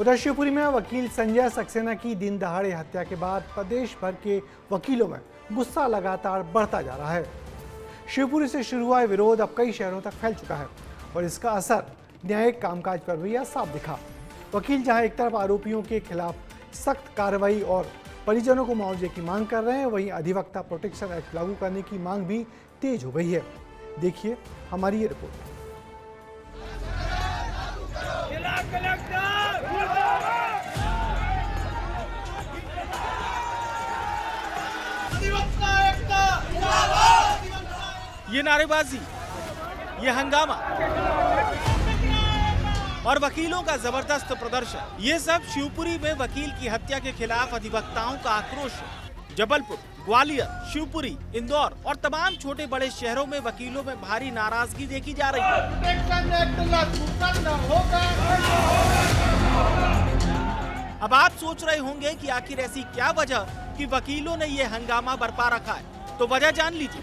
उधर शिवपुरी में वकील संजय सक्सेना की दिन दहाड़े हत्या के बाद प्रदेश भर के वकीलों में गुस्सा लगातार बढ़ता जा रहा है। शिवपुरी से शुरू हुआ विरोध अब कई शहरों तक फैल चुका है और इसका असर न्यायिक कामकाज पर भी साफ दिखा। वकील जहां एक तरफ आरोपियों के खिलाफ सख्त कार्रवाई और परिजनों को मुआवजे की मांग कर रहे हैं, वहीं अधिवक्ता प्रोटेक्शन एक्ट लागू करने की मांग भी तेज हो गई है। देखिए हमारी ये रिपोर्ट। ये नारेबाजी, ये हंगामा और वकीलों का जबरदस्त प्रदर्शन, ये सब शिवपुरी में वकील की हत्या के खिलाफ अधिवक्ताओं का आक्रोश है। जबलपुर, ग्वालियर, शिवपुरी, इंदौर और तमाम छोटे बड़े शहरों में वकीलों में भारी नाराजगी देखी जा रही है। अब आप सोच रहे होंगे कि आखिर ऐसी क्या वजह कि वकीलों ने ये हंगामा बरपा रखा है, तो वजह जान लीजिए।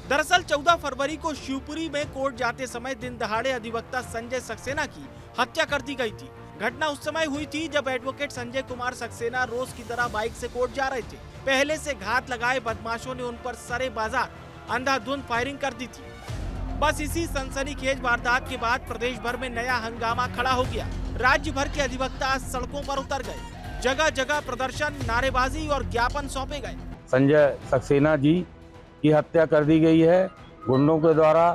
दरअसल 14 फरवरी को शिवपुरी में कोर्ट जाते समय दिन दहाड़े अधिवक्ता संजय सक्सेना की हत्या कर दी गई थी। घटना उस समय हुई थी जब एडवोकेट संजय कुमार सक्सेना रोज की तरह बाइक से कोर्ट जा रहे थे। पहले से घात लगाए बदमाशों ने उन पर सरे बाजार अंधाधुंध फायरिंग कर दी थी। बस इसी सनसनीखेज वारदात के बाद प्रदेश भर में नया हंगामा खड़ा हो गया। राज्य भर के अधिवक्ता आज सड़कों पर उतर गए। जगह जगह प्रदर्शन, नारेबाजी और ज्ञापन सौंपे गए। संजय सक्सेना जी की हत्या कर दी गई है गुंडों के द्वारा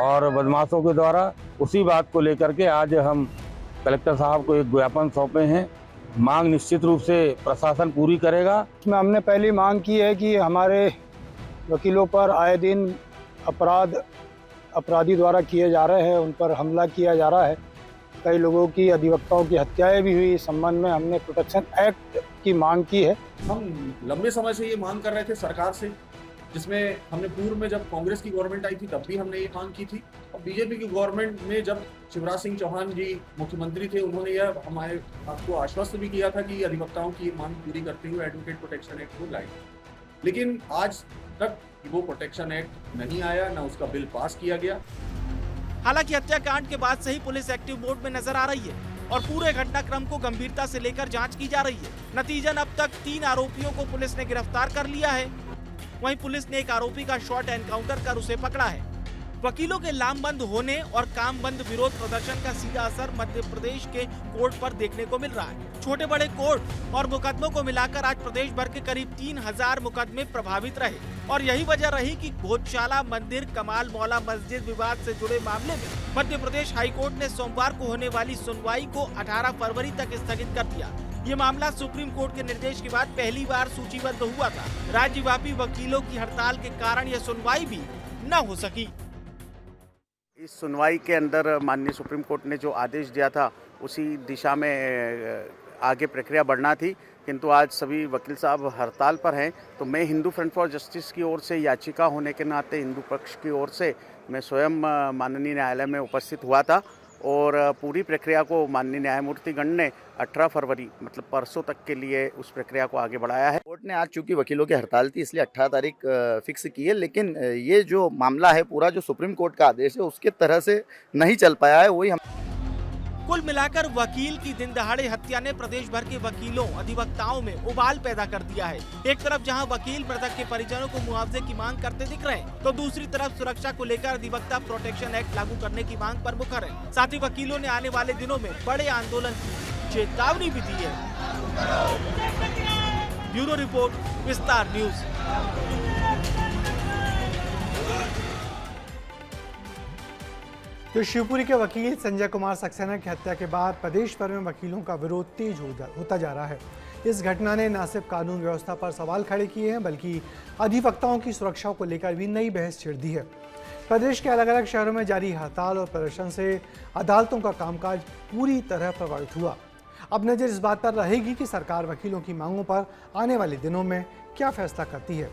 और बदमाशों के द्वारा। उसी बात को लेकर के आज हम कलेक्टर साहब को एक ज्ञापन सौंपे हैं। मांग निश्चित रूप से प्रशासन पूरी करेगा। इसमें हमने पहली मांग की है कि हमारे वकीलों पर आए दिन अपराधी द्वारा किए जा रहे हैं, उन पर हमला किया जा रहा है। कई लोगों की, अधिवक्ताओं की हत्याएं भी हुई। इस संबंध में हमने प्रोटेक्शन एक्ट की मांग की है। हम लंबे समय से ये मांग कर रहे थे सरकार से, जिसमें हमने पूर्व में जब कांग्रेस की गवर्नमेंट आई थी तब भी हमने ये मांग की थी, और बीजेपी की गवर्नमेंट में जब शिवराज सिंह चौहान जी मुख्यमंत्री थे, उन्होंने यह हमारे आपको आश्वस्त भी किया था कि अधिवक्ताओं की मांग पूरी करते हुए एडवोकेट प्रोटेक्शन एक्ट को लाएंगे। लेकिन आज तक वो प्रोटेक्शन एक्ट नहीं आया, न उसका बिल पास किया गया। हालांकि हत्याकांड के बाद से ही पुलिस एक्टिव मोड में नजर आ रही है और पूरे घटनाक्रम को गंभीरता से लेकर जांच की जा रही है। नतीजन अब तक 3 आरोपियों को पुलिस ने गिरफ्तार कर लिया है। वहीं पुलिस ने एक आरोपी का शॉर्ट एनकाउंटर कर उसे पकड़ा है। वकीलों के लामबंद होने और काम बंद विरोध प्रदर्शन का सीधा असर मध्य प्रदेश के कोर्ट पर देखने को मिल रहा है। छोटे बड़े कोर्ट और मुकदमों को मिलाकर आज प्रदेश भर के करीब 3000 मुकदमे प्रभावित रहे और यही वजह रही कि भोजशाला मंदिर, कमाल मौला मस्जिद विवाद से जुड़े मामले में मध्य प्रदेश हाईकोर्ट ने सोमवार को होने वाली सुनवाई को 18 फरवरी तक स्थगित कर दिया। ये मामला सुप्रीम कोर्ट के निर्देश के बाद पहली बार सूचीबद्ध हुआ था। राज्यव्यापी वकीलों की हड़ताल के कारण यह सुनवाई भी न हो सकी। इस सुनवाई के अंदर माननीय सुप्रीम कोर्ट ने जो आदेश दिया था उसी दिशा में आगे प्रक्रिया बढ़ना थी, किंतु आज सभी वकील साहब हड़ताल पर हैं। तो मैं हिंदू फ्रंट फॉर जस्टिस की ओर से, याचिका होने के नाते हिंदू पक्ष की ओर से मैं स्वयं माननीय न्यायालय में उपस्थित हुआ था और पूरी प्रक्रिया को माननीय न्यायमूर्तिगण ने 18 फरवरी मतलब परसों तक के लिए उस प्रक्रिया को आगे बढ़ाया है। कोर्ट ने आज चूंकि वकीलों की हड़ताल थी इसलिए 18 तारीख फिक्स की है, लेकिन ये जो मामला है पूरा जो सुप्रीम कोर्ट का आदेश है उसके तरह से नहीं चल पाया है। वही हम कुल मिलाकर वकील की दिन दहाड़े हत्या ने प्रदेश भर के वकीलों, अधिवक्ताओं में उबाल पैदा कर दिया है। एक तरफ जहां वकील मृतक के परिजनों को मुआवजे की मांग करते दिख रहे हैं, तो दूसरी तरफ सुरक्षा को लेकर अधिवक्ता प्रोटेक्शन एक्ट लागू करने की मांग पर मुखर है। साथ ही वकीलों ने आने वाले दिनों में बड़े आंदोलन की चेतावनी भी दी है। ब्यूरो रिपोर्ट, विस्तार न्यूज। तो शिवपुरी के वकील संजय कुमार सक्सेना की हत्या के बाद प्रदेश भर में वकीलों का विरोध तेज होता जा रहा है। इस घटना ने न सिर्फ कानून व्यवस्था पर सवाल खड़े किए हैं, बल्कि अधिवक्ताओं की सुरक्षा को लेकर भी नई बहस छिड़ दी है। प्रदेश के अलग अलग शहरों में जारी हड़ताल और प्रदर्शन से अदालतों का कामकाज पूरी तरह प्रभावित हुआ। अब नजर इस बात पर रहेगी कि सरकार वकीलों की मांगों पर आने वाले दिनों में क्या फैसला करती है।